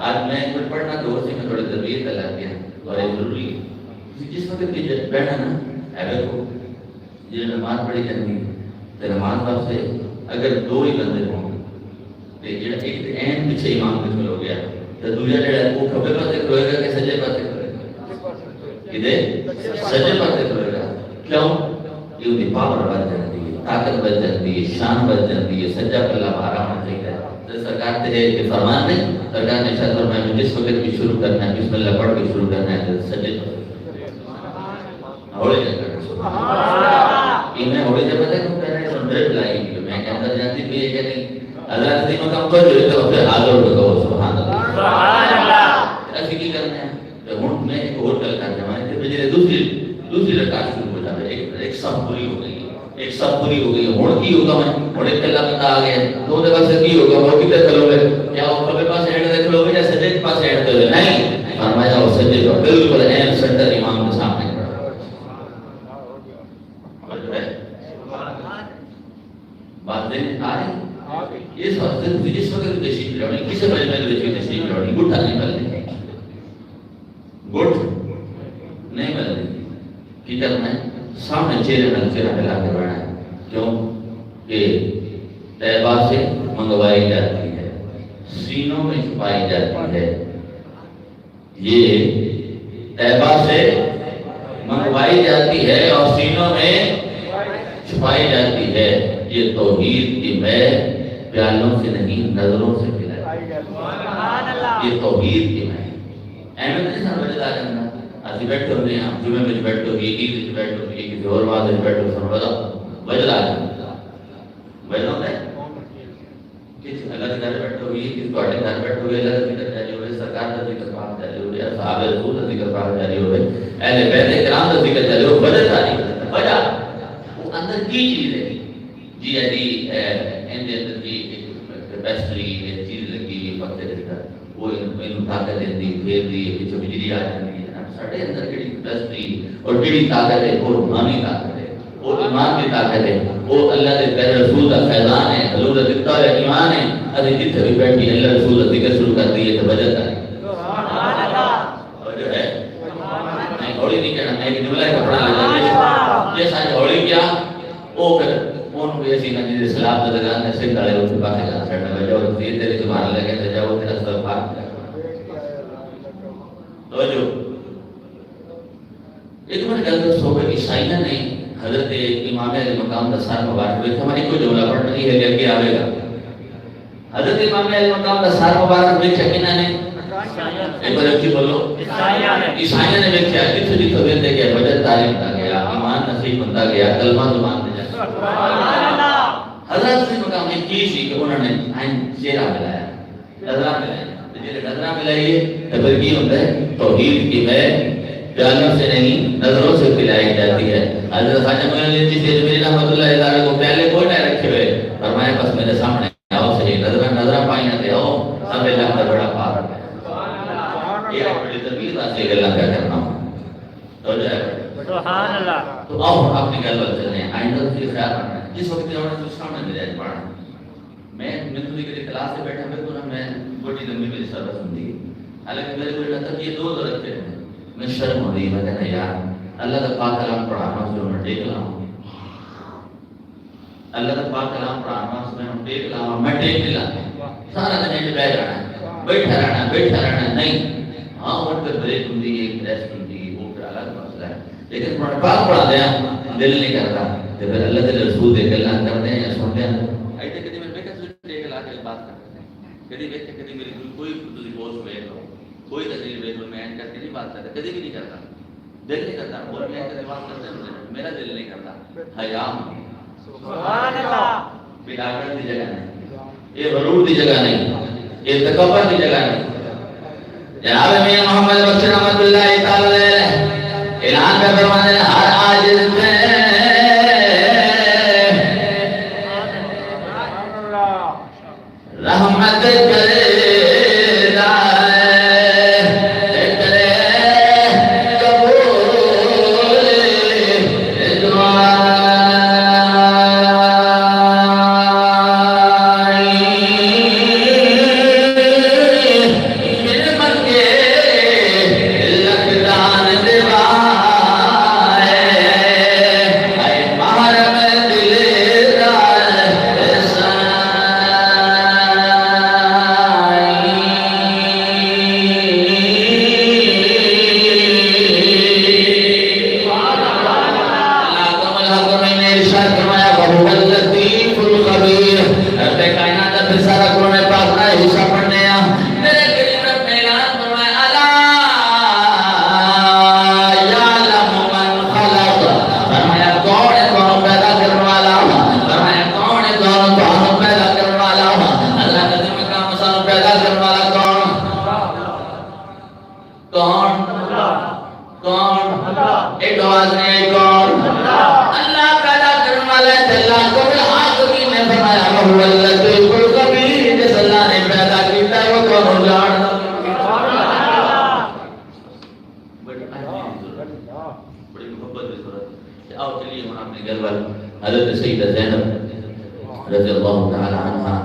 آج میں پڑھنا یہ طلاقیں اور یہ ضروری ہے جس وقت کی بیٹھا نا اگر کو یہ نماز پڑھی جاتی ہے تو نماز واسطے اگر دو ہی بندے ہوں تو جڑا ایک این پیچھے امام کے کھلو گیا تو دوسرا جڑا وہ کھبے پاسے کھلوے گا کہ سجے پاسے کھلوے گا کدے سجے پاسے کھلوے گا کیوں یہ ان کی پاور بڑھ جاتی ہے طاقت بڑھ جاتی ہے شان بڑھ جاتی ہے سجا پلا بھارا ہونا چاہیے تو سرکار تے کہ فرمان ہے سرکار نے ارشاد فرمایا جس وقت بھی شروع کرنا ہے بسم اللہ پڑھ کے شروع کرنا ہے تو سجے ہوڑے جا سبحان اللہ یہ میں ہوڑے جا پتہ کیوں کہہ رہے ہیں ڈر لائی میں کہ اندر جاتی بھی ہے کہ نہیں حضرت دی مقام پر جو ہے تو پھر حاضر ہو تو سبحان اللہ سبحان اللہ ایسے کی کرنا ہے تو ہن میں ایک اور گل کر رہا ہوں کہ دوسری رکعت شروع ہو جائے ایک سب پوری ہو گئی ایک سب پوری ہو گئی ہن کی ہوگا میں ہن ایک پہلا بندہ آ گیا دو دے پاس کی ہوگا وہ کتے کھلو گے کیا وہ کبے پاس اینڈ دے کھلو گے یا سجدے کے پاس اینڈ دے نہیں فرمایا وہ سجدے تو بالکل این سینٹر امام کے سامنے بات دین آ رہی اس واسطے جس وقت تشریف لاؤ کسی مجمع میں تشریف لاؤ گٹھا نہیں ملتی گٹھ نہیں ملتی کی کرنا ہے سامنے چہرہ ملا کے رہنا ہے کیوں کہ طیبہ سے منگوائی جاتی ہے سینوں میں چھپائی جاتی ہے یہ طیبہ سے منگوائی جاتی ہے اور سینوں میں چھپائی جاتی ہے یہ توحید کی میں پیالوں سے نہیں نظروں سے پلائی یہ توحید کی میں احمد نہیں سن وجہ آ جانا اسی بیٹھے ہوتے ہیں جمعے میں بیٹھے ہوئے عید میں بیٹھے ہوئے کسی اور بات میں بیٹھے ہوئے سن وجہ آ جانا وجہ ہوتا ہے کسی اللہ کے گھر بیٹھے ہوئے کسی بڑے گھر بیٹھے ہوئے اللہ کا ذکر جاری ہوئے سرکار کا ذکر پاک جاری ہوئے اصحاب رسول کا ذکر پاک جاری ہوئے اہل بیت کرام کا ذکر جاری ہوئے وجہ جاری وجہ وہ اندر کی چیز ہے جی اندر کی پیسٹری ایک چیز لگی وقت وہ طاقت دیتی پھر دی پچھو بجلی آ جاتی ہے ساڑھے اندر کیڑی پیسٹری اور کیڑی طاقت ہے وہ روحانی طاقت ہے وہ ایمان کی طاقت ہے وہ اللہ کے پیارے رسول کا فیضان ہے حضور کا دکھتا ہوا ایمان ہے ابھی جتنے بھی بیٹھی اللہ رسول کا ذکر شروع کر دی ہے تو وجہ ہے اور جو ہے نہیں گھوڑی نہیں کہنا میں کہ جملہ کپڑا لگا جیسا گھوڑی کیا وہ کر کون کوئی ایسی نہ جیسے سلاب کا دگان ہے سے کھڑے ہوتے باقی جان چھڑنا بجا اور یہ تیرے زبان لگے تو جاؤ تیرا سب پاک تو جو ایک میں گل تو صحبہ عیسائیہ نے حضرت امام علیہ مقام کا سار مبارک ہوئے تھا ہماری کوئی جملہ پڑھ نہیں ہے کہ آئے گا حضرت امام علیہ مقام کا سار مبارک ہوئے چکنہ نے ایک بار اچھی بولو عیسائیہ نے میں کیا جتو جتو دیتے گیا وجہ تعلیم تا گیا ایمان نصیب بنتا گیا کلمہ زبان دے جاتا حضرت سے مقام نے کی سی کہ انہوں نے آئین چہرہ ملایا نظرہ ملایا جیسے نظرہ ملائیے تو پھر کی ہوتا ہے توحید کی میں پیالوں سے نہیں نظروں سے پلائی جاتی ہے حضرت خواجہ معین علی چشتی اجمیری رحمۃ اللہ علیہ کو پیالے کوئی نہ رکھے ہوئے فرمایا بس میرے سامنے آؤ صحیح نظرہ پائیاں دے آؤ سب اللہ کا بڑا پار ہے یہ بڑی تبیر سے اللہ کا کرنا تو جائے سبحان اللہ تو آؤ اپنی گل بات چلنے ہیں آئندہ سے خیال رکھنا ہے جس وقت جب ہمیں سامنے مل جائے پڑھنا میں تو کسی کلاس سے بیٹھا ہوئے تو میں بڑی لمبی میری سربت سمجھی حالانکہ میرے کوئی مطلب یہ دو رکھتے ہیں میں شرم ہو رہی ہے میں کہنا یار اللہ کا پاک کلام پڑھانا اس میں ٹیک لاؤں اللہ کا پاک کلام پڑھانا اس میں ٹیک لاؤں میں ٹیک نہیں لاتا سارا دن ایسے بیٹھ رہنا ہے بیٹھا رہنا نہیں ہاں اٹھ کر بریک ہوتی ہے ریسٹ ہوتی ہے وہ پھر الگ مسئلہ ہے لیکن قرآن پاک پڑھا دیا دل نہیں کرتا تو پھر اللہ کے رسول دیکھ اللہ کرتے ہیں یا سنتے ہیں ایسے کدی میں کہتے ہیں ٹیک لا کے بات کرتے ہیں کدی ویسے کدی میری کوئی پوسٹ میں کوئی تقریر ویسے میں کر کے نہیں بات کرتا کدی بھی نہیں کرتا دل نہیں کرتا اور میں کدی بات کرتے ہیں میرا دل نہیں کرتا حیام سبحان اللہ بلاغت کی جگہ نہیں یہ غرور کی جگہ نہیں یہ تکبر کی جگہ نہیں جناب میاں محمد بخش رحمۃ اللہ تعالی علیہ اعلان کا فرمانے ہر عاجز میں رحمت کرے کون؟ کون؟ ایک آواز میں ایک اور اللہ پیدا کرنے والا ہے اللہ کو آخری نے فرمایا وہ اللہ تو کبھی جس اللہ نے پیدا کیا ہے وہ کون جان بڑی محبت کی ضرورت ہے آؤ چلیے ہم اپنے گھر والے حضرت سیدہ زینب رضی اللہ تعالی عنہ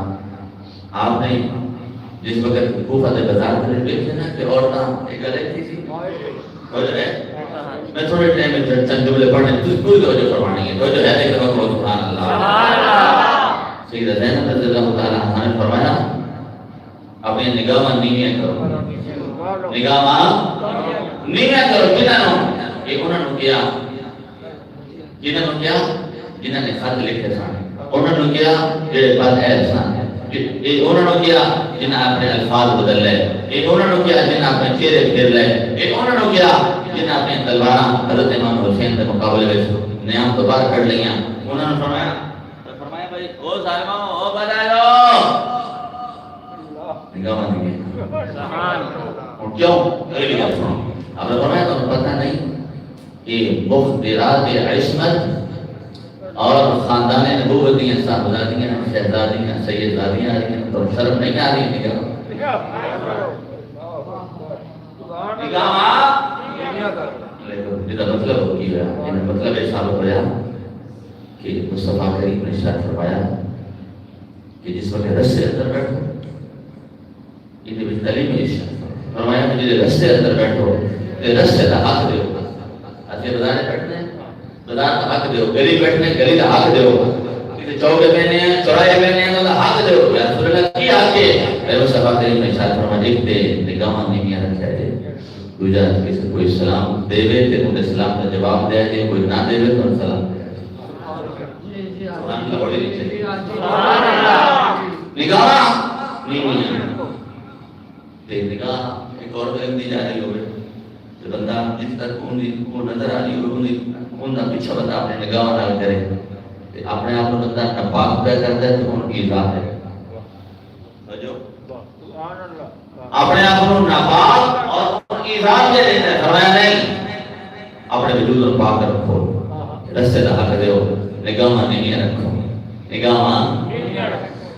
آپ نے جس وقت کوفہ سے بازار کرے بیٹھے نا کہ عورتیں ایک الگ تھی میں تھوڑے ٹائم میں چند جملے پڑھنے تجھ کوئی توجہ فرمانی ہے توجہ ہے لیکن وقت سبحان اللہ سیدہ زینب رضی اللہ تعالی عنہ نے فرمایا اپنی نگاہ نیویاں کرو نگاہ نیویاں کرو انہوں نے کیا جنہوں نے خط لکھے سن انہوں نے کیا جڑے بد عیب سن انہوں نے کیا جنہیں اپنے الفاظ بدل لے انہوں نے کیا جنہیں اپنے چہرے پھیر لے انہوں نے کیا جنہیں اپنے تلواراں حضرت امام حسین کے مقابلے میں نیام تو باہر کر لیا انہوں نے فرمایا بھائی او ظالموں او بدایو نگاہ نہیں اور کیوں اگلی بات سنو آپ نے فرمایا تو پتہ نہیں کہ مخدرات عصمت اور خاندان نبوت دیاں صاحبزادیاں شہزادیاں سیدزادیاں آ رہی ہیں تو شرم نہیں آ رہی نگاہ جدا مطلب ہو گیا مطلب ایسا ہو گیا کہ مصطفیٰ کریم نے ارشاد فرمایا کہ جس وقت رستے اندر بیٹھو یہ بھی تعلیم فرمایا کہ جس رستے اندر بیٹھو رستے کا حق دے اچھے بازار بیٹھنے بازار کا حق دیو گلی بیٹھنے گلی کا حق دیو کسی چوکے بیٹھنے ہیں چوراہے بیٹھنے ہیں تو حق دیو یا رسول اللہ کی حق ہے اے مصطفیٰ کریم نے ارشاد فرمایا ایک دے نگاہ نیویاں رکھا ہے دوجا کسی کوئی سلام دے تے انہیں سلام کا جواب دے دے کوئی نہ دے تو سلام سبحان اللہ بڑی نیچے نگاہ نیویاں تے نگاہ ایک اور علم دی جا رہی ہوگی کہ بندہ جس تک کو نظر آ رہی ہوگی ان کا پیچھا بندہ اپنے نگاہ نال کرے اپنے آپ کو بندہ ناپاک پہ کرتا ہے تو ان کی ذات ہے اپنے آپ کو ناپاک اور ان کی ذات دے دیتا ہے فرمایا نہیں اپنے وجود کو پاک رکھو رستے کا حق دیو نگاہ نہیں رکھو نگاہ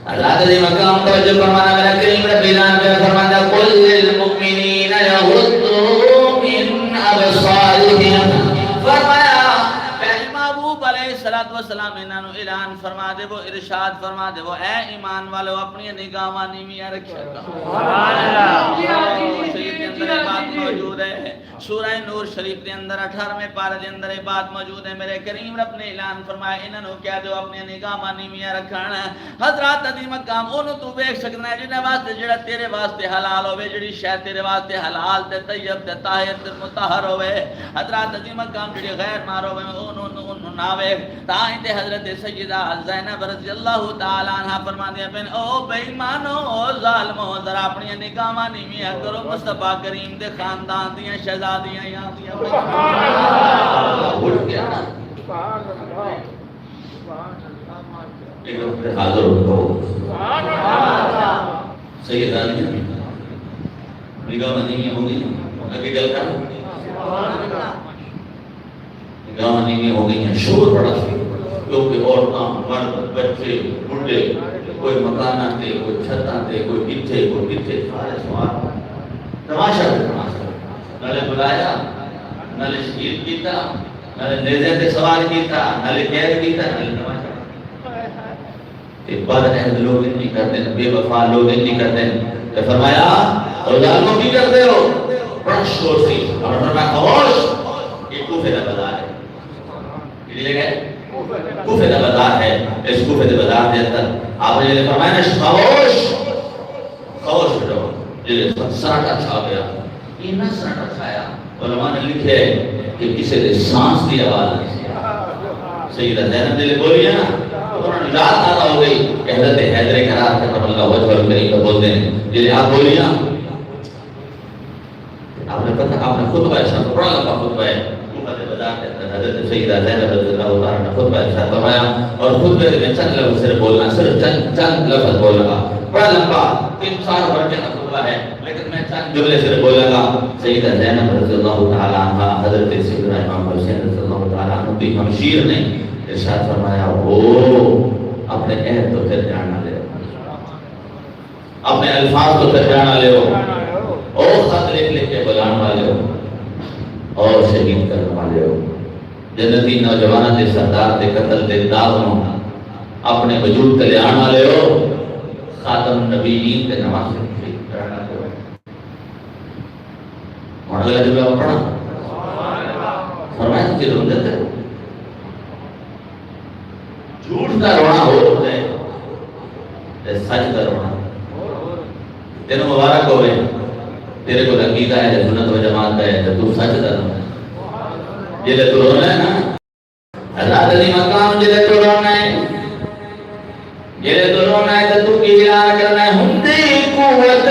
اللہ تعالی مقام توجہ فرمانا میرا کریم رب العالمین فرماتا قل للمؤمنین یغضوا من ابصارهم فرمایا پہلے محبوب علیہ الصلوۃ والسلام انہاں نو اعلان فرما دے وہ ارشاد فرما دے وہ اے ایمان والو اپنی نگاہاں نیویاں رکھیا کرو سبحان اللہ شریف کے اندر یہ بات موجود ہے سورہ نور شریف کے اندر 18ویں پارے کے اندر یہ بات موجود ہے میرے کریم رب نے اعلان فرمایا انہاں نو کہہ دو اپنی نگاہاں نیویاں رکھن حضرات دی مقام اونوں تو ویکھ سکنا ہے جنہاں واسطے جڑا تیرے واسطے حلال ہوے جڑی شے تیرے واسطے حلال تے طیب تے طاہر تے مطہر ہوے حضرات دی مقام جڑی غیر مار ہوے اونوں نہ ویکھ تاں تے حضرت سیدہ زینب رضی اللہ تعالی عنہا فرماندی ہیں او بے ایمانو او ظالمو ذرا اپنی نگاہاں نیویاں کرو مصطفیٰ کریم دے خاندان دیاں شہزادیاں یہاں دیاں اٹھ گیا سبحان اللہ ایک وقت حاضر ہو سبحان اللہ سیدہ نگاہ نیویاں ہو گئی اگے گل کر سبحان اللہ نگاہ نیویاں ہو گئی ہیں شور بڑا سی کیونکہ عورتاں مرد بچے بوڑھے کوئی مکاناں تے کوئی چھتاں تے کوئی کتھے سارے سوار تماشا نالے بلایا نالے شہید کیتا نالے نیزے تے سوار کیتا نالے قید کیتا نالے تماشا ایک بات اہل لوگ نہیں کرتے بے وفا لوگ نہیں کرتے تو فرمایا اور ظالموں کی کرتے ہو بڑا شور سی اور فرمایا خاموش یہ کوفے کا بازار ہے یہ لے گئے کوفے کا بازار ہے اس کوفے کے بازار کے اندر آپ نے فرمایا نا خاموش رہو یہ سراٹا چھا گیا یہ نہ سراٹا چھایا علماء نے لکھے کہ کسی نے سانس کی آواز نہیں سیدہ زینب نے بولی ہے نا تو انہوں نے یاد آتا ہو گئی کہ حضرت حیدر کرار کرم اللہ وجہ الکریم کو بولتے ہیں جنہیں آپ بولیاں آپ نے پتہ آپ نے خطبہ ارشاد بڑا لمبا خطبہ ہے کوفہ کے بازار کے اندر حضرت سیدہ زینب رضی اللہ تعالیٰ نے خطبہ ارشاد فرمایا اور خطبے میں چند لفظ صرف بولنا صرف چند لفظ بولنا بڑا لمبا 3 4 گھنٹے کا خطبہ ہے لیکن میں چند جملے صرف بولوں گا سیدہ زینب رضی اللہ تعالی عنہ حضرت سیدنا امام حسین رضی اللہ تعالی عنہ بھی ہمشیر نے ارشاد فرمایا ہو اپنے عہد تو پھر جانا لے اپنے الفاظ تو پھر جانا لے اور خط لکھ لکھ کے بلانے والے ہو اور شہید کرنے والے ہو جنتی نوجوانہ دے سردار دے قتل دے داغنوں اپنے وجود تلے آنے والے ہو خاتم النبیین دے نواز سے مانا جب آپ پڑھا فرمایا کہ روندے تھے جھوٹ کا رونا ہو سچ کا رونا تینوں مبارک ہوئے تیرے کو عقیدہ ہے سنت و جماعت ہے تو سچ کا رونا جلے تو رونا ہے نا حضرت علی مقام جلے تو رونا ہے جلے تو رونا ہے تو کی اعلان کرنا ہے ہندی قوت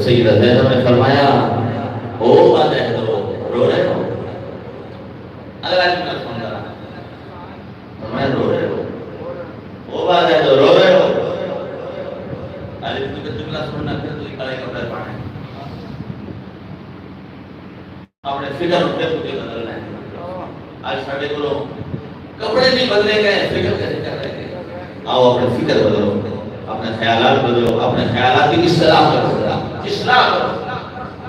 سیدہ زینب نے فرمایا او بات ہے تو رو رہے ہو اگلا جملہ سن رہا فرمایا رو رہے ہو او بات ہے تو رو رہے ہو علی تو جملہ سننا پھر تو کڑے کپڑے پانے اپنے فکر اٹھے تو بدلنا ہے آج ساڑھے کو کپڑے نہیں بدلے گئے فکر کیسے کر رہے ہیں آؤ اپنے فکر بدلو اپنے خیالات بدلو اپنے خیالات کی اصلاح کرو اصلاح کرو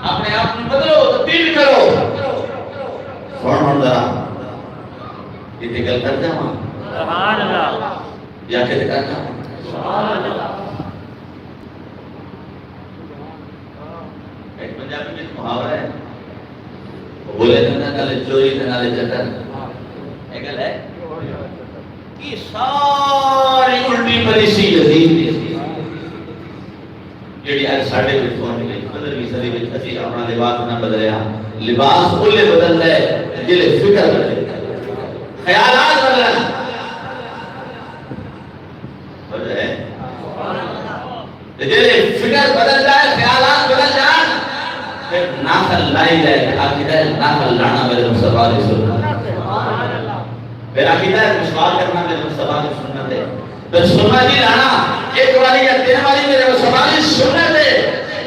اپنے آپ میں بدلو تبدیل کرو سن ذرا یہ گل کر جاواں سبحان اللہ یا کہ کر جاواں سبحان اللہ ایک پنجابی میں محاورہ ہے بولے نہ کل چوری نہ لے چٹر ایک گل ہے کہ ساری الٹی پریسی یزید جڑی ہر ساڈے وچ ہونے گئی 15ویں صدی وچ اسی اپنا لباس نہ بدلیا لباس اولے بدل ہے جلے فکر بدل خیالات بدل بدل ہے جلے فکر بدل جائے خیالات بدل جائیں پھر ناخل لائی جائے عقیدہ ناخل لانا میرے مصطفیٰ علیہ السلام پھر عقیدہ مسواک کرنا میرے مصطفیٰ علیہ سنت ہے پھر سنت ہی لانا ایک والی یا تین والی میرے مصطفیٰ علیہ سنت ہے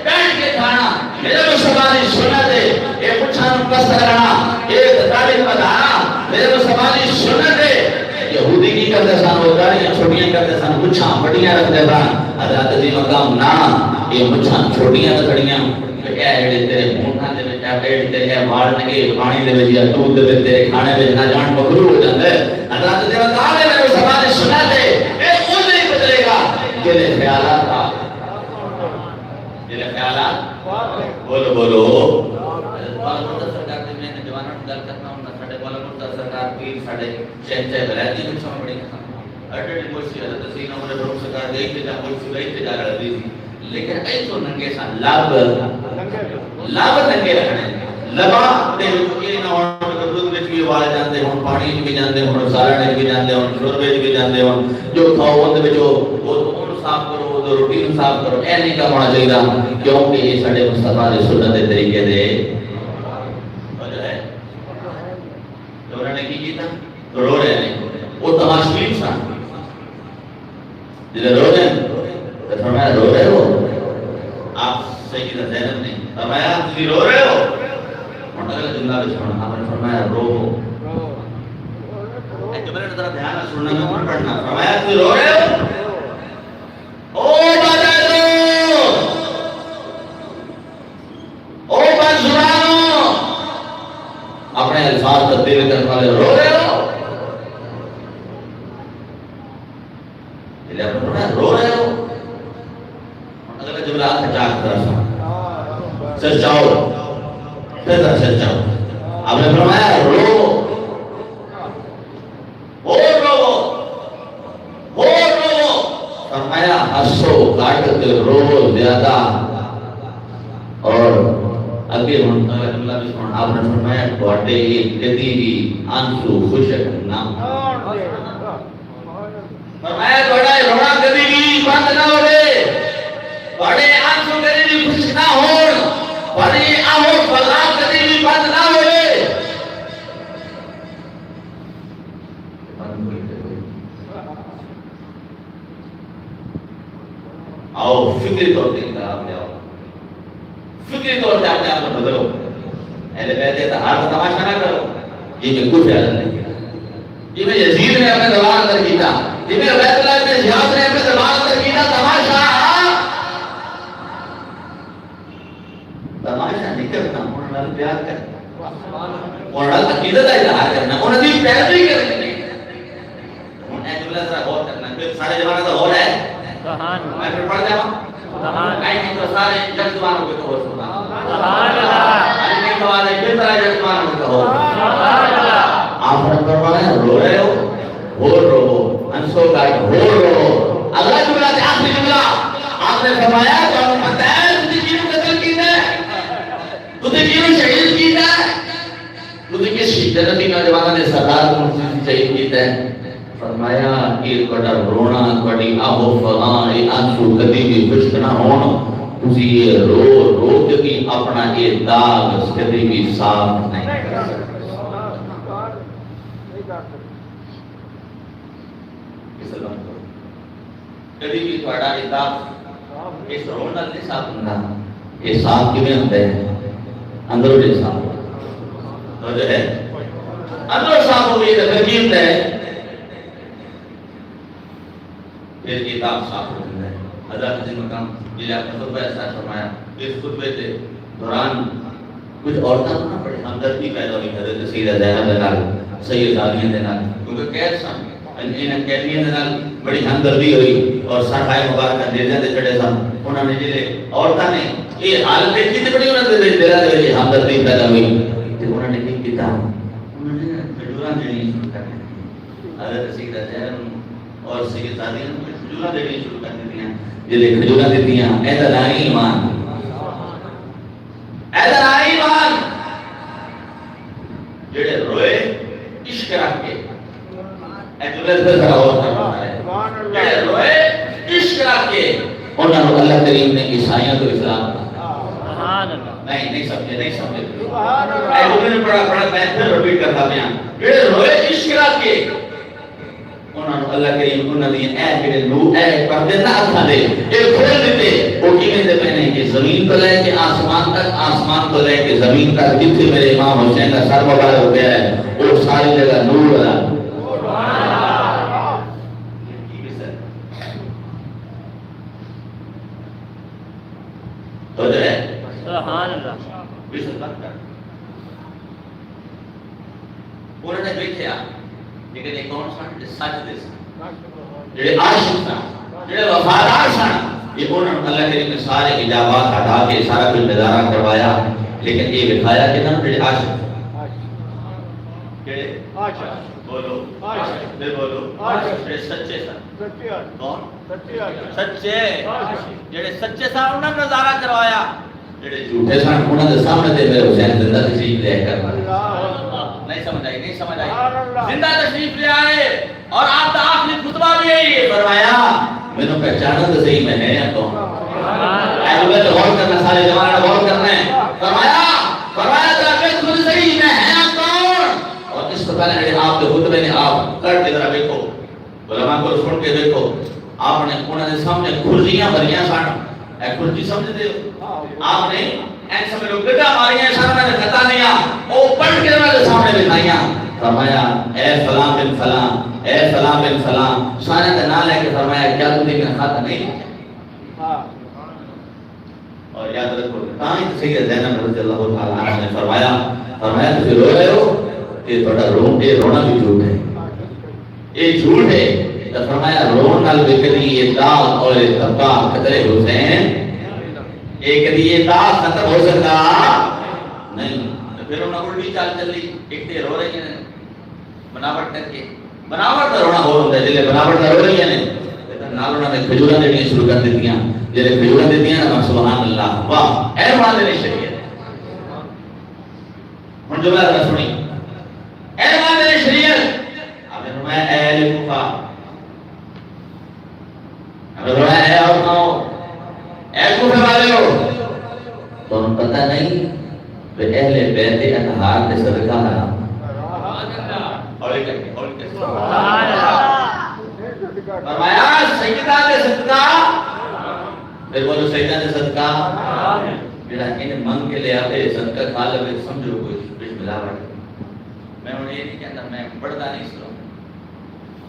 بیٹھ کے کھانا میرے مصطفیٰ علیہ سنت ہے ایک پچھان کس کرنا ایک تعلیم بدانا میرے مصطفیٰ علیہ سنت ہے یہودی کی کرتے سان وہ داڑیاں چھوٹیاں کرتے سان مچھاں بڑیاں رکھتے سان حضرت علی مقام نا یہ مچھاں چھوٹیاں تھڑیاں کہ ایڑے تیرے مونھاں دے وچ ایڑے تیرے وال نگے پانی دے وچ یا دودھ دے وچ تیرے کھانے وچ نہ جان مکروہ ہو جاندا ہے حضرت دے وقال میرے سبحان سنت ہے اے خود نہیں بدلے گا جڑے خیالات کا میرے خیالات بولو بولو والا مرتضی سرکار دے میں جوانوں گل کرنا ہوں ساڈے والا مرتضی سرکار پیر ساڈے شہنشاہ ولایتی وچ بڑی اٹڑی مرشی حضرت سیدنا عمر فاروق سرکار دے تے جا مرشی وے تے جا رہی تھی لیکن اے تو ننگے سن لب ننگے رکھنے لبا دے وچ یہ نہ ہون دودھ وچ بھی والے جاندے ہون پانی وچ بھی جاندے ہون سارے وچ بھی جاندے ہون شوربے وچ بھی جاندے ہون جو کھاؤ اون دے وچ وہ صاف کرو وہ روٹی صاف کرو اے نہیں کام ہونا چاہیے کیونکہ یہ ساڈے مصطفیٰ دے سنت دے طریقے دے وجہ ہے جو انہوں نے کی کیتا رو رہے ہیں وہ تماشبین سن جنہیں رو رہے ہیں تو فرمایا رو رہے ہو آپ سیدہ زینب نے فرمایا تم رو رہے ہو اور اگلا جملہ بچھوڑا آپ نے فرمایا رو ایک جملے نے ذرا دھیان سے سننا میں پڑھنا فرمایا تم رو رہے ہو او بادلو او بادلو اپنے الفاظ تبدیل کرنے والے رو رہے ہو رو رہے ہو اگلا جملہ سچا کی طرف سچاؤ پھر سچاؤ آپ نے فرمایا رو فرمایا ہنسو کاٹتے رو زیادہ اور اگے جملہ بھی سن آپ نے فرمایا تواڈے کدی بھی آنسو خشک نہ فرمایا تواڈا رونا کدی بھی بند نہ ہوے تواڈے آنسو کدی بھی خشک نہ ہون تواڈی آہو فضا کدی بھی بند نہ ہوے آؤ فکری طور سے انتخاب لے آؤ فکری طور سے اپنے آپ کو بدلو اہل بیت کا ہر تماشا نہ کرو یہ میں کچھ خیال نہیں یہ میں یزید نے اپنے زبان اندر کیتا یہ میں بیت اللہ نے زیاد نے اپنے زبان اندر کیتا تماشا نہیں کرنا انہوں نے پیار کرنا انہوں نے عقیدت کا اظہار کرنا انہوں نے پیروی کرنی انہوں نے جملہ ذرا غور کرنا پھر سارے زمانہ کا غور ہے میں پھر پڑھ جاؤں نہیں تو سارے جگ زبانوں کے کہو سبحان اللہ نہیں سوال ہے پھر سارے جگ زبانوں کے کہو سبحان اللہ آپ نے فرمایا رو رہے ہو رو انسو کا رو اگلا جملہ سے آخری جملہ آپ نے فرمایا تو ہم پتہ ہے تجھے کیوں قتل کیتا ہے تجھے کیوں شہید کیتا ہے تجھے کس جنتی نوجوانوں نے سردار کو شہید کیتا ہے فرمایا کہ کڑا رونا کڑی آہو فغاں یہ آنسو کدی بھی خشک نہ ہونا تسی یہ رو کے بھی اپنا یہ داغ کدی بھی صاف نہیں کر سکتے کدی بھی تھوڑا یہ داغ اس رونا نہیں صاف ہونا یہ صاف کیویں ہوتا ہے اندروں سے صاف تو جو ہے اندروں صاف ہو گئی تو پھر کی ہوتا ہے پھر کتاب صاف ہو جاتا ہے حضرت عظیم مقام یہ آپ نے خطبہ ایسا فرمایا اس خطبے کے دوران کچھ عورتیں نہ پڑے ہمدردی پیدا ہوئی حضرت سیدہ زینب دے نال سید عالیہ دے نال کیونکہ قید سن انہیں قیدیاں دے نال بڑی ہمدردی ہوئی اور سرحائے مبارکہ نیزیاں دے چڑھے سن انہوں نے جڑے عورتاں نے یہ حالت دیکھی تے بڑی انہوں نے دل دے ہمدردی پیدا ہوئی تے انہوں نے کی کیتا انہوں نے کھجوراں دینی شروع کر دی حضرت سیدہ زینب اور سید عالیہ نے کھجوراں دینی شروع کر دی جڑے کھجوراں دتیاں اے دلائیں ایمان ایسا نہیں ایمان جڑے روئے عشق رکھ کے ایجولت پر ذرا اور کرنا ہے جڑے روئے عشق رکھ کے انہوں نے اللہ کریم نے عیسائیوں کو اسلام نہیں سمجھے ایجولت بڑا بہتر رپیٹ کرتا بیان جڑے روئے عشق رکھ کے انہوں نے اللہ کریم انہوں نے اے جڑے نور اے پردے نہ اٹھا دے اے کھول دیتے وہ کیویں دے پہنے کہ زمین کو لے کے آسمان تک آسمان کو لے کے زمین تک جتنے میرے امام حسین کا سر مبارک ہو گیا ہے وہ ساری جگہ نور والا تو جو ہے سبحان اللہ بسم اللہ انہوں نے دیکھا لیکن ایک کون سن سچ دے سن جڑے عاشق سن جڑے وفادار سن یہ انہوں نے اللہ کریم نے سارے اجابات ہٹا کے سارا کچھ نظارہ کروایا، لیکن یہ دکھایا کہ نہ جڑے عاشق جڑے بولو بولو جڑے سچے سن، کون سچے، جڑے سچے سن انہوں نے نظارہ کروایا، جڑے جھوٹے سن انہوں نے سامنے تے میرے حسین زندہ تشریف لے کر نہیں سمجھ آئی، نہیں سمجھ آئی، زندہ تشریف لے آئے اور آپ کا آخری خطبہ بھی یہی فرمایا میں نے پہچانا تو صحیح میں ہے یا کون؟ اہل بیت غور کرنا، سارے زمانے میں غور کرنا ہے، فرمایا تو خود صحیح میں ہے یا کون؟ اور اس سے پہلے میرے آپ کے خطبے نے آپ کر کے ذرا دیکھو، علماء کو سن کے دیکھو، آپ نے انہوں نے سامنے کھرجیاں بھریاں سن، اے کھرجی سمجھتے ہو؟ آپ نے ایسا میں لوگ گڈا ماریاں سامنے میں خطا دیا، وہ پڑھ کے میرے سامنے بٹھائیاں، فرمایا اے فلاں بن فلاں، اے فلاں بن فلاں، سارے کا نام لے کے فرمایا کیا تجھے کا خطا نہیں؟ اور یاد رکھو تائیں سید زینب رضی اللہ تعالی عنہ نے فرمایا تجھے رو رہے ہو کہ تھوڑا رونا بھی جھوٹ ہے، یہ جھوٹ ہے، تو فرمایا رون نال بکری یہ داغ اور یہ تبا قدرے حسین ایک دی یہ داغ ختم ہو سکتا نہیں، تو پھر انہوں نے الٹی چال چلی، ایک تے رو رہی ہیں بناوٹ کر کے، بناوٹ کا رونا ہو رہا ہے، جلے بناوٹ کا رو رہی ہیں نال انہوں نے کھجورہ دینے شروع کر دیتیاں، جلے کھجورہ دیتیاں نا سبحان اللہ، واہ اے رونا دینے شریعت، ہن جملہ ذرا سنی، اے رونا دینے شریعت، آپ نے فرمایا اے اہل کوفہ، آپ نے فرمایا اے عورتوں، اے کوفہ والے ہو، تو انہوں پتہ نہیں کہ اہل بیت اطہار نے صدقہ حرام، اور ایک فرمایا سیدہ دے صدقہ، پھر بولو سیدہ دے صدقہ، میرا انہیں منگ کے لے آتے صدقہ کھا لے سمجھو کوئی کچھ ملاوٹ، میں انہیں یہ نہیں کہتا میں پڑھتا نہیں سنوں،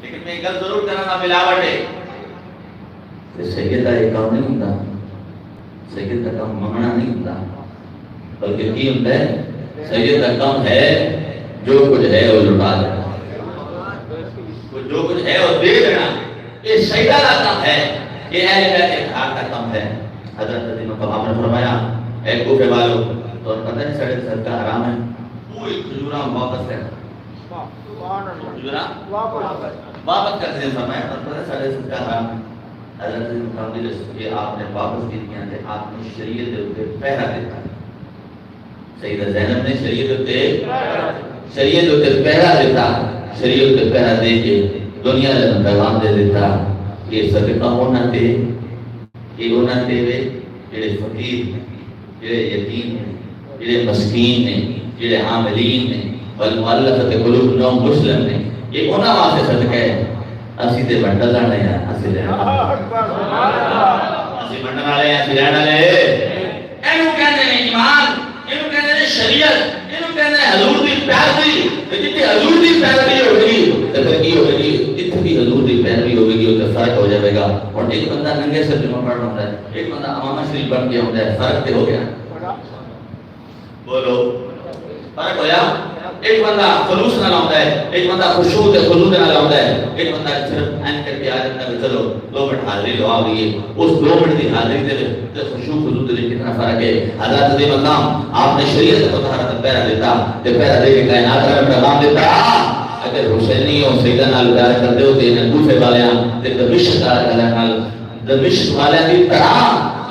لیکن میں ایک گل ضرور کرنا ملاوٹ ہے، کہ سیدہ ایک کام نہیں ہوتا، سیدہ کام منگنا نہیں ہوتا، بلکہ کی ہوتا ہے سیدہ کام ہے جو کچھ ہے وہ لٹا دینا، جو کچھ ہے وہ دے دینا، یہ سیدہ کا کام ہے، یہ اہل بیت اطہار کا کام ہے۔ حضرت علی مقام نے فرمایا اے کوفے والو، تو پتہ نہیں سڑے صدقہ حرام ہے، پوری کھجورہ واپس کر، کھجورہ واپس کر دیں، فرمایا پتہ نہیں سڑے صدقہ حرام ہے۔ حضرت علی مقام نے یہ آپ نے واپس کی دیا تھے، آپ نے شریعت دے اوپر پہرا دیتا، سیدہ زینب نے شریعت دے پہرا دیتا، شریعت دے پہرا دے کے دنیا دے پیغام دے دیتا، یہ صدقہ ہونا دے، یہ ہونا دے وے جڑے فقیر ہیں، جڑے یتیم ہیں، جڑے مسکین ہیں، جڑے عاملین ہیں، والمؤلفۃ قلوبہم مسلم ہیں، یہ انہاں واسطے صدقہ ہے، اسی تے بنڈل لانے ہیں، اسی لینے اسی بنڈل والے ہیں، اسی لینے والے اینو کہتے ہیں ایمان، اینو کہتے ہیں شریعت، اینو کہتے ہیں حضور دی پیروی، جتنی حضور دی پیروی ہوگی تو پھر کی ہوگی، جتنی حضور دی پیروی ہوگی تو فرق ہو جائے گا۔ اور ایک بندہ ننگے سے جمعہ پڑھنا ہوتا ہے، ایک بندہ امامہ شریف بن گیا ہوتا ہے، فرق تو ہو گیا، بولو فرق ہو گیا۔ ایک بندہ خلوص نہ لاؤں ہے، ایک بندہ خشوع تے خضوع نہ لاؤں ہے، ایک بندہ صرف این کر کے آ جاتا ہے چلو 2 منٹ حاضری لوا گئی، اس 2 منٹ کی حاضری دے خشوع خضوع تے کتنا فرق ہے۔ حضرت علی مقام آپ نے شریعت کو طہارت پہرا دیتا، تے پہرا دے کے کائنات میں پیغام دیتا، اگر حسینی اور سیدہ نال پیار کرتے ہو تے انہاں کوفے والیاں تے دمشق والے دی طرح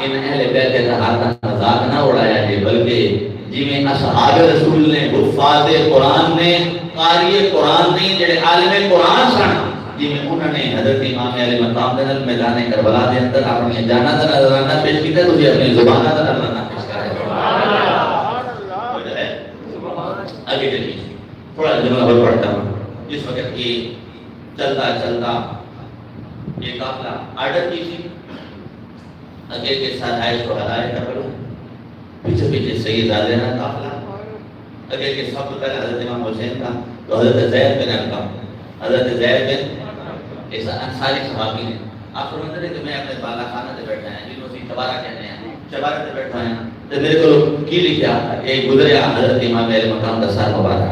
ان اہل بیت اطہار کا مذاق نہ اڑایا جائے، بلکہ جویں اصحاب رسول نے، حفاظ قرآن نے، قاری قرآن نے، جڑے عالم قرآن سن، جویں انہوں نے حضرت امام علی مقام دے میدان کربلا دے اندر اپنی جاناں دا نذرانہ پیش کیتا، تسی اپنی زبان دا نذرانہ پیش کرا ہے۔ آگے چلیے تھوڑا جملہ اور پڑھتا ہوں۔ جس وقت یہ چلتا یہ قافلہ آرڈر کی تھی، آگے کے ساتھ آئے تو ہلائے کربلا، پیچھے سید زادہ قافلہ، آگے کے سب پہلے حضرت امام حسین کا، تو حضرت زید بن ارقم، حضرت زید بن ایسا انصاری صحابی ہیں۔ آپ فرماتے ہیں کہ میں اپنے بالا خانہ سے بیٹھا ہے، جنہوں سے چبارہ کہتے ہیں، چبارہ سے بیٹھا ہے، تو میرے کو کی لکھا ایک گزریا حضرت امام علیہ مقام کا سر مبارک،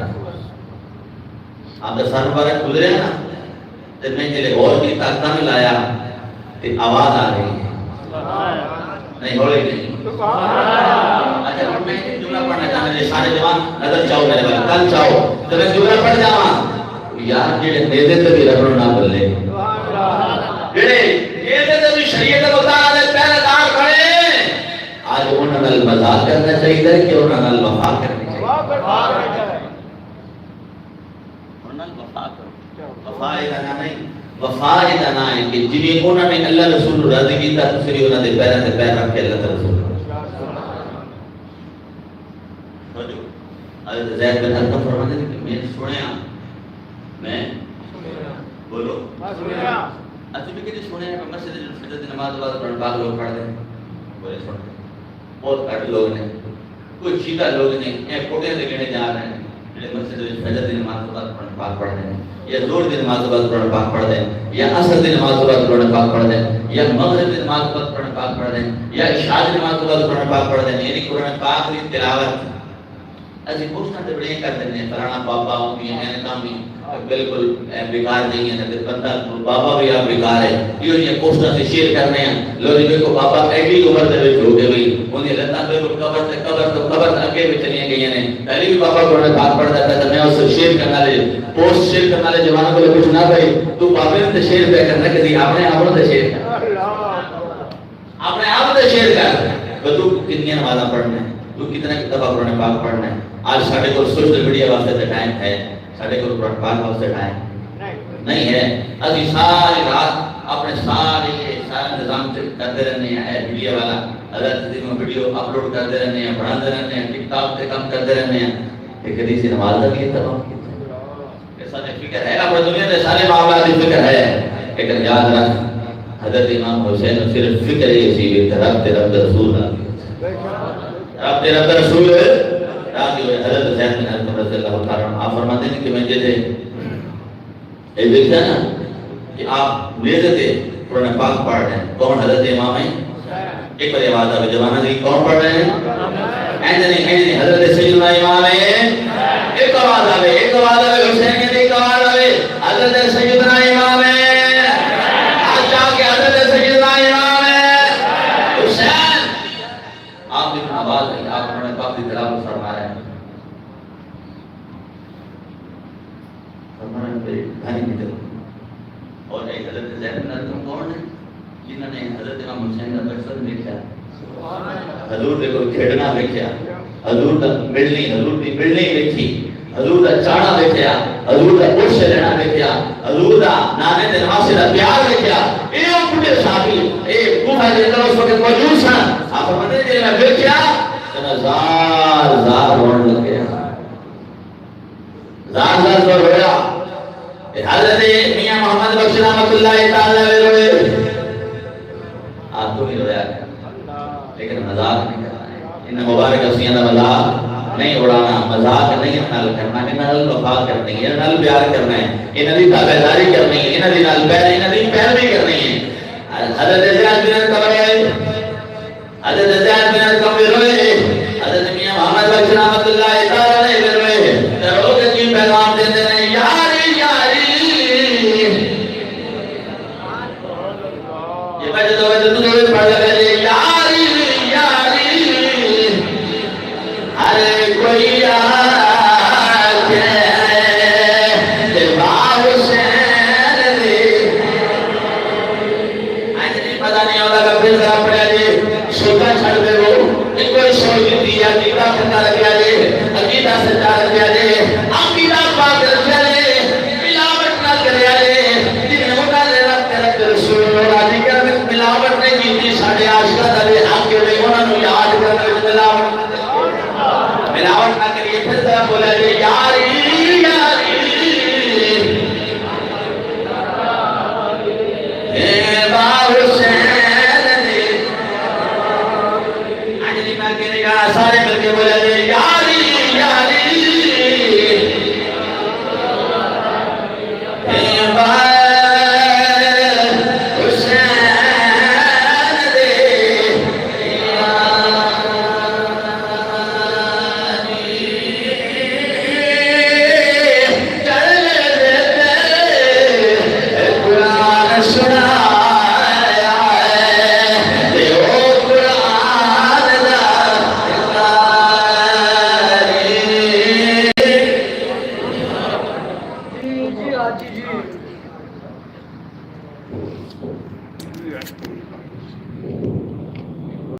آپ کا سر مبارک گزریا نا، تو میں جلے غور کی طاقتہ میں لایا تو آواز آ رہی ہے، نہیں ہوئے نہیں اچھا میں جملہ پڑھنا چاہتا ہوں سارے جوان نظر چاہو میرے بھائی کل چاہو تو میں جملہ پڑھ جاواں یار جڑے نیزے تے بھی ربڑ نہ بلے جڑے نیزے تے بھی شریعت مطابق دے پہلے دار کھڑے آج انہاں نال مذاق کرنا چاہیے کہ انہاں نال وفا کرنی چاہیے انہاں نال وفا کرو وفا ادا نہیں وفا ادا نہ ہے کہ جنہیں انہوں نے اللہ رسول راضی کیتا تو صرف انہوں نے پیروں تے پیر رکھ کے اللہ تعالی رسول حضرت زید بن ارقم فرماتے ہیں کہ میں سنیا میں بولو اچھا بھی کہتے سنیا کہ مسجد فجر کی نماز بعد قرآن پاک لوگ پڑھ دیں بولے سنتے بہت کٹ لوگ نے کوئی چیتا لوگ نے ایک کوٹے سے گنے جا رہے ہیں جنہیں مسجد فجر کی نماز بعد قرآن پاک پڑھ دیں یا زور کی نماز بعد قرآن پاک پڑھ دیں یا عصر کی نماز بعد قرآن پاک پڑھ دیں یا مغرب کی نماز بعد قرآن پاک پڑھ دیں یا عشاء کی نماز بعد قرآن پاک پڑھ دیں یعنی قرآن پاک کی تلاوت ایسی پوچھنا تے بڑے کر دیتے ہیں فلانا بابا امی ہے کام بھی بالکل بیکار نہیں ہے تے بندہ بابا بھی آپ بیکار ہے یہ پوچھنا سے شیئر کرنے ہیں لوگ دیکھو بابا ایڈی عمر دے وچ ہو گئے ہوئی انہیں لتا بالکل قبر اگے بھی چلی گئی ہیں پہلے بھی بابا قرآن پاک پڑھتا تھا میں اس سے شیئر کرنا لے پوسٹ شیئر کرنا لے جوانوں کو کچھ نہ بھائی تو بابے نے شیئر پہ کرنا کہ اپنے آپ نے شیئر کر اپنے آپ نے شیئر کر تو کتنی نمازاں پڑھنا ہے تو کتنا دفعہ قرآن پاک پڑھنا ہے آج ساڑھے کو سوشل میڈیا واسطے ٹائم ہے ساڑھے کو قرآن پاک واسطے ٹائم نہیں ہے ابھی ساری رات اپنے سارے نظام سے کرتے رہنے ہیں ویڈیو والا حضرت میں ویڈیو اپلوڈ کرتے رہنے ہیں پڑھاتے رہنے ہیں ٹک ٹاک پہ کام کرتے رہنے ہیں ایک حدیث نماز کا بھی تمام ایسا فکر ہے اپنے دنیا میں سارے معاملات کی فکر ہے لیکن یاد رکھ حضرت امام حسین صرف فکر یہ سی رب رسول رب رسول حضرت زید بن ارقم رضی اللہ تعالیٰ عنہ آپ فرماتے ہیں کہ میں جیسے یہ دیکھتا نا کہ آپ نیزے تھے قرآن پاک پڑھ رہے ہیں کون حضرت امام ہیں ایک بار آواز آئے جوانہ دی کون پڑھ رہے ہیں اینجنی حضرت سیدنا امام ہیں ایک آواز آئے حسین کے ایک آواز آئے حضرت سیدنا امام ہیں آج جا کے حضرت سیدنا امام ہیں حسین آپ کی آواز ہے آپ قرآن پاک کی تلاوت فرما رہے ہیں اور ایک حضرت زید بن ارقم کون ہے جنہوں نے حضرت امام حسین کا بچپن دیکھا حضور دیکھو کھیڑنا دیکھا حضور کا بلڈنگ دیکھی حضور کا چاڑا دیکھا حضور کا پوچھ لینا دیکھا حضور کا نانے دے نواسے کا پیار دیکھا یہ پورے صحابی ایک کوفہ کے اندر اس وقت موجود ہیں آپ فرماتے ہیں میں دیکھا تو زار رونے لگ گیا زار رویا حضرت میاں محمد بخش رحمۃ اللہ تعالی علیہ آپ تو بھی رویا لیکن مذاق نہیں کرنا ان مبارک اسیاں کا مذاق نہیں اڑانا مذاق نہیں نال کرنا انہاں نال وفا کرنی ہے انہاں نال پیار کرنا ہے انہاں دی تابعداری کرنی ہے انہاں دی پیروی کرنی ہے حضرت زید بن ارقم حضرت زید بن ارقم روئے حضرت میاں محمد بخش رحمۃ اللہ تعالی علیہ روئے رو کے کی پیغام دیتے ہیں یاری یاری یہ بجے تو پڑھ لگے یاری یاری ارے کوئی آکے دیوار حسین دی آج نہیں پتا نہیں ہوتا کہ پھر ذرا پڑھا جی سوچا چھڑ دے وہ ایک کوئی سوچ دیا عقیدہ کرنا لگیا جی عقیدہ سچا لگیا جی عقیدہ پاک رکھیا جی ملاوٹ نہ کریا جی جن ہوتا لے رب رسول راضی کر ملاوٹ نہیں کیتی ساڈے عاشقاں دا حق ہے انہاں نوں یاد کرنے وچ ملاوٹ نہ کریے پھر ذرا بولا جی یاری یاری اے با حسین دی اجلی میں کہنے گا سارے مل کے بولا جی یاری یاری